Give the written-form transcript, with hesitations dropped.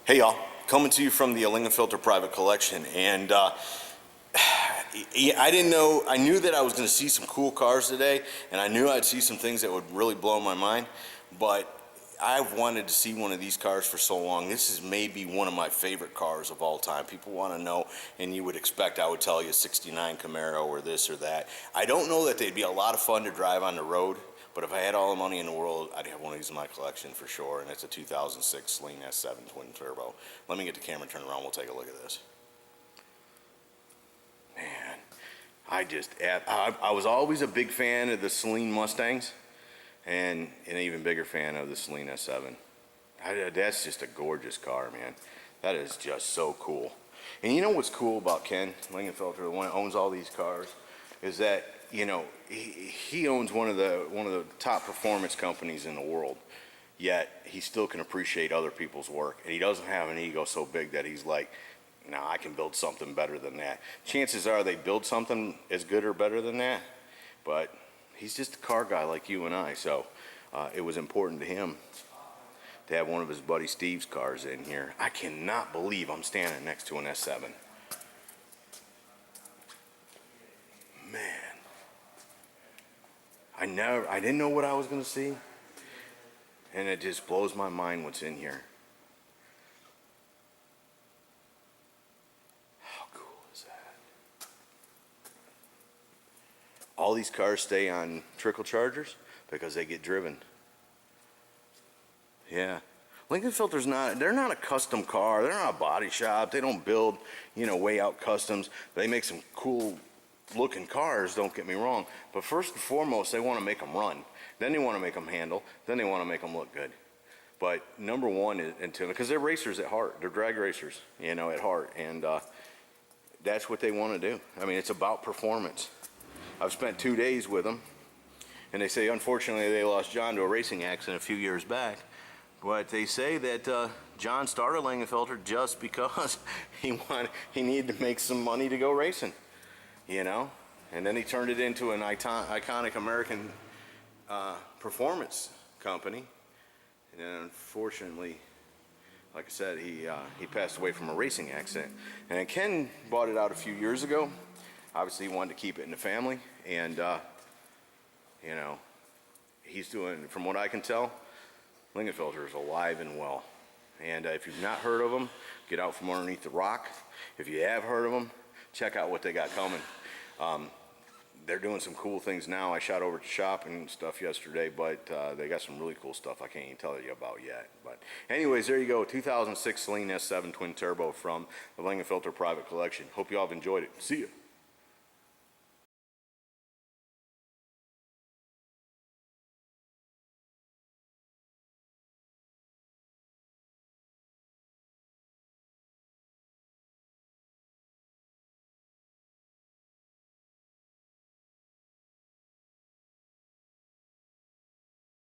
Hey y'all, coming to you from the Lingenfelter private collection, and I didn't know, I knew that I was going to see some cool cars today, and I knew I'd see some things that would really blow my mind, but I've wanted to see one of these cars for so long. This is maybe one of my favorite cars of all time. People want to know, and you would expect I would tell you 69 Camaro or this or that. I don't know that they'd be a lot of fun to drive on the road, but if I had all the money in the world, I'd have one of these in my collection for sure, and it's a 2006 Saleen S7 twin turbo. Let me get the camera turned around, we'll take a look at this. Man, I was always a big fan of the Saleen Mustangs, and an even bigger fan of the Saleen S7. That's just a gorgeous car, man. That is just so cool. And you know what's cool about Ken Lingenfelter, the one that owns all these cars, is that, you know, he owns one of the top performance companies in the world, yet he still can appreciate other people's work, and he doesn't have an ego so big that he's like, no, I can build something better than that. Chances are they build something as good or better than that, but he's just a car guy like you and I, so it was important to him to have one of his buddy Steve's cars in here. I cannot believe I'm standing next to an S7. Man. I didn't know what I was going to see, and it just blows my mind what's in here. How cool is that? All these cars stay on trickle chargers because they get driven. Yeah. Lingenfelter's they're not a custom car. They're not a body shop. They don't build, way out customs. They make some cool looking cars, don't get me wrong, but first and foremost they want to make them run, then they want to make them handle, then they want to make them look good. But number one is, because they're racers at heart, they're drag racers, at heart, and that's what they want to do. I mean, it's about performance. I've spent 2 days with them, and they say unfortunately they lost John to a racing accident a few years back, but they say that John started Lingenfelter just because he needed to make some money to go racing. And then he turned it into an iconic American performance company. And then unfortunately, like I said, he passed away from a racing accident. And Ken bought it out a few years ago. Obviously, he wanted to keep it in the family. And, he's doing, from what I can tell, Lingenfelter is alive and well. And if you've not heard of them, get out from underneath the rock. If you have heard of them, check out what they got coming. They're doing some cool things now. I shot over to shop and stuff yesterday, but they got some really cool stuff I can't even tell you about yet. But anyways, there you go, 2006 Saleen S7 twin turbo from the Lingenfelter private collection. Hope you all have enjoyed it. See ya.